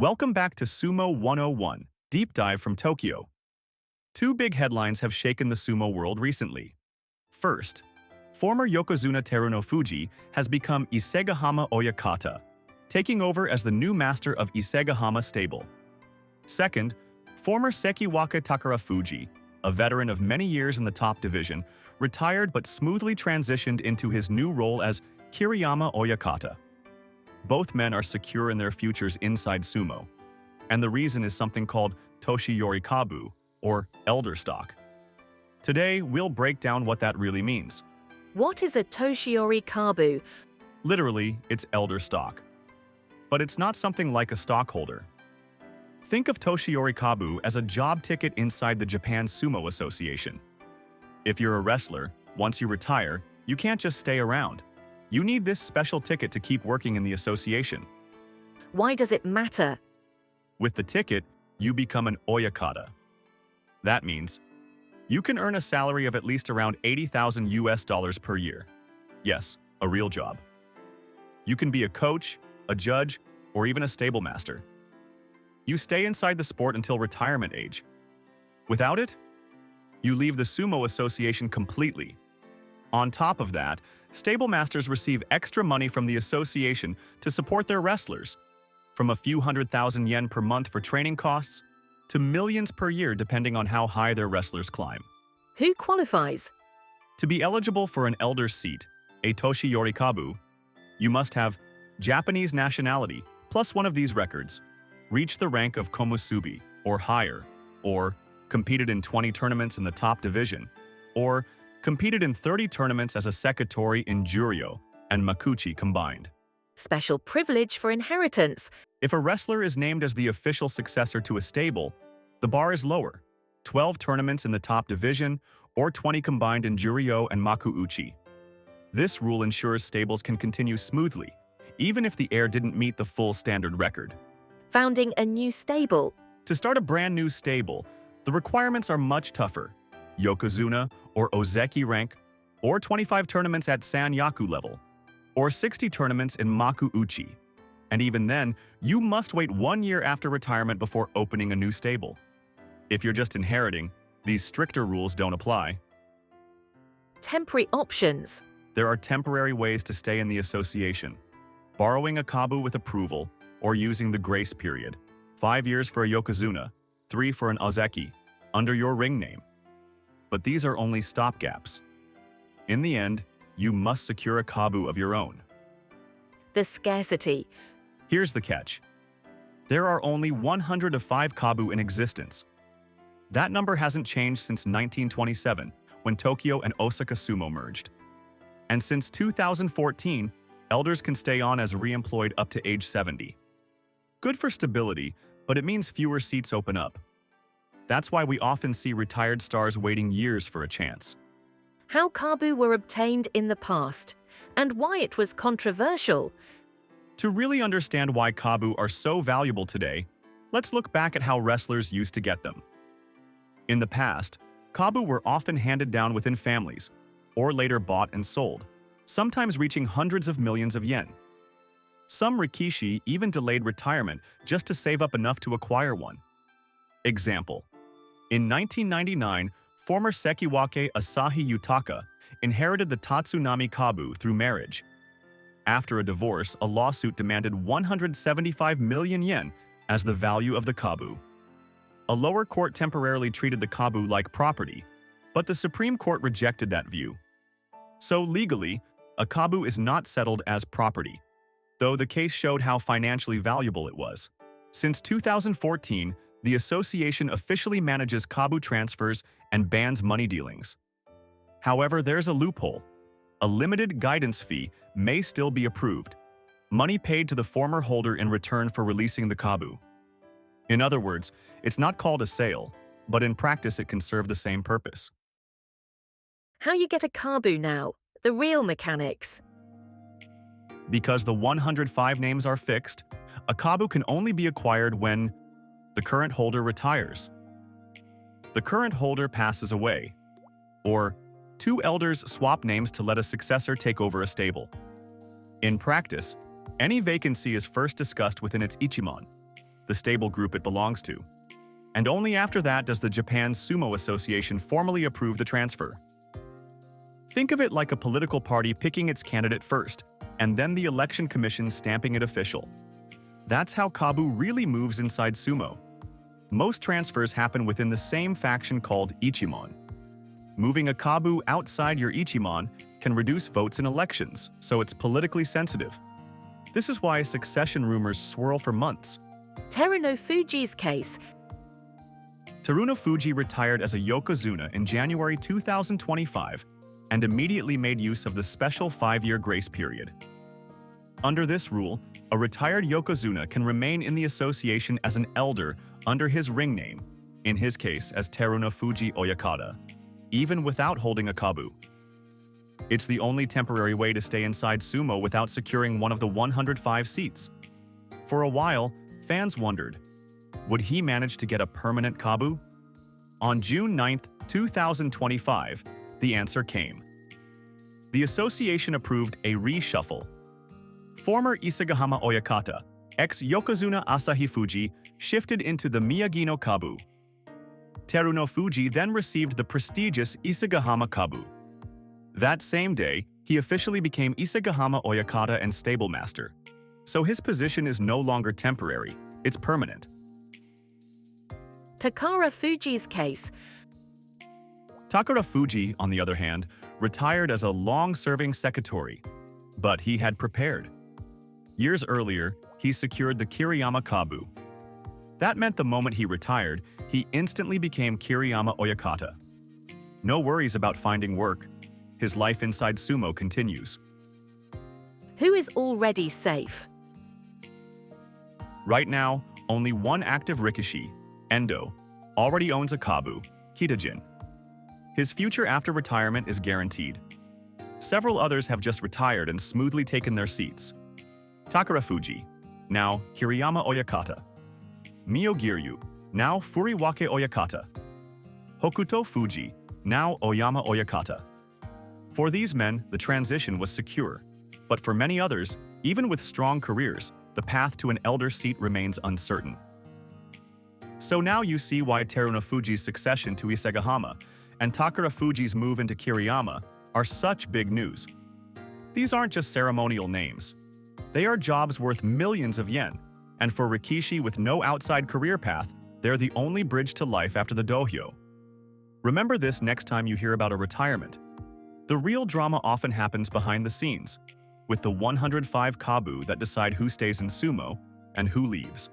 Welcome back to Sumo 101, Deep Dive from Tokyo. Two big headlines have shaken the sumo world recently. First, former Yokozuna Terunofuji has become Isegahama Oyakata, taking over as the new master of Isegahama stable. Second, former Sekiwaka Takarafuji, a veteran of many years in the top division, retired but smoothly transitioned into his new role as Kiriyama Oyakata. Both men are secure in their futures inside sumo, and the reason is something called Toshiyori kabu, or elder stock. Today, we'll break down what that really means. What is a Toshiyori kabu? Literally, it's elder stock. But it's not something like a stockholder. Think of Toshiyori kabu as a job ticket inside the Japan Sumo Association. If you're a wrestler, once you retire, you can't just stay around. You need this special ticket to keep working in the association. Why does it matter? With the ticket, you become an oyakata. That means you can earn a salary of at least around $80,000 per year. Yes, a real job. You can be a coach, a judge, or even a stable master. You stay inside the sport until retirement age. Without it, you leave the Sumo Association completely. On top of that, stable masters receive extra money from the association to support their wrestlers, from a few $100,000 per month for training costs to millions per year depending on how high their wrestlers climb. Who qualifies? To be eligible for an elder's seat, a Toshiyori kabu, you must have Japanese nationality plus one of these records, reach the rank of komusubi or higher, or competed in 20 tournaments in the top division, or competed in 30 tournaments as a sekitori in juryo and makuchi combined. Special privilege for inheritance. If a wrestler is named as the official successor to a stable, the bar is lower, 12 tournaments in the top division or 20 combined in juryo and makuuchi. This rule ensures stables can continue smoothly, even if the heir didn't meet the full standard record. Founding a new stable. To start a brand new stable, the requirements are much tougher. Yokozuna or Ozeki rank, or 25 tournaments at Sanyaku level, or 60 tournaments in Makuuchi. And even then, you must wait 1 year after retirement before opening a new stable. If you're just inheriting, these stricter rules don't apply. Temporary options. There are temporary ways to stay in the association. Borrowing a kabu with approval, or using the grace period. 5 years for a Yokozuna, 3 for an Ozeki, under your ring name. But these are only stopgaps. In the end, you must secure a kabu of your own. The scarcity. Here's the catch. There are only 105 kabu in existence. That number hasn't changed since 1927, when Tokyo and Osaka Sumo merged. And since 2014, elders can stay on as re-employed up to age 70. Good for stability, but it means fewer seats open up. That's why we often see retired stars waiting years for a chance. How kabu were obtained in the past, and why it was controversial. To really understand why kabu are so valuable today, let's look back at how wrestlers used to get them. In the past, kabu were often handed down within families, or later bought and sold, sometimes reaching hundreds of millions of yen. Some rikishi even delayed retirement just to save up enough to acquire one. Example: in 1999, former Sekiwake Asahi Yutaka inherited the Tatsunami kabu through marriage. After a divorce, a lawsuit demanded 175 million yen as the value of the kabu. A lower court temporarily treated the kabu like property, but the Supreme Court rejected that view. So legally, a kabu is not settled as property, though the case showed how financially valuable it was. Since 2014, the association officially manages kabu transfers and bans money dealings. However, there's a loophole. A limited guidance fee may still be approved, money paid to the former holder in return for releasing the kabu. In other words, it's not called a sale, but in practice it can serve the same purpose. How you get a kabu now, the real mechanics. Because the 105 names are fixed, a kabu can only be acquired when the current holder retires, the current holder passes away, or two elders swap names to let a successor take over a stable. In practice, any vacancy is first discussed within its ichimon, the stable group it belongs to. And only after that does the Japan Sumo Association formally approve the transfer. Think of it like a political party picking its candidate first, and then the election commission stamping it official. That's how kabu really moves inside sumo. Most transfers happen within the same faction called ichimon. Moving a kabu outside your ichimon can reduce votes in elections, so it's politically sensitive. This is why succession rumors swirl for months. Terunofuji's case. Terunofuji retired as a yokozuna in January 2025 and immediately made use of the special 5-year grace period. Under this rule, a retired yokozuna can remain in the association as an elder under his ring name, in his case as Terunofuji Oyakata, even without holding a kabu. It's the only temporary way to stay inside sumo without securing one of the 105 seats. For a while, fans wondered, would he manage to get a permanent kabu? On June 9, 2025, the answer came. The association approved a reshuffle. Former Isagahama Oyakata, ex-yokozuna Asahi Fuji, shifted into the Miyagi no kabu. Terunofuji then received the prestigious Isagahama kabu. That same day, he officially became Isagahama Oyakata and stable master. So his position is no longer temporary, it's permanent. Takarafuji's case. Takarafuji, on the other hand, retired as a long-serving sekitori, but he had prepared. Years earlier, he secured the Kiriyama kabu. That meant the moment he retired, he instantly became Kiriyama Oyakata. No worries about finding work. His life inside sumo continues. Who is already safe? Right now, only one active rikishi, Endo, already owns a kabu, Kitajin. His future after retirement is guaranteed. Several others have just retired and smoothly taken their seats. Takarafuji, now Kiriyama Oyakata. Miyogiryu, now Furiwake Oyakata. Hokuto Fuji, now Oyama Oyakata. For these men, the transition was secure. But for many others, even with strong careers, the path to an elder seat remains uncertain. So now you see why Terunofuji's succession to Isagahama and Takarafuji's move into Kiriyama are such big news. These aren't just ceremonial names. They are jobs worth millions of yen, and for rikishi with no outside career path, they're the only bridge to life after the dohyo. Remember this next time you hear about a retirement. The real drama often happens behind the scenes, with the 105 kabu that decide who stays in sumo and who leaves.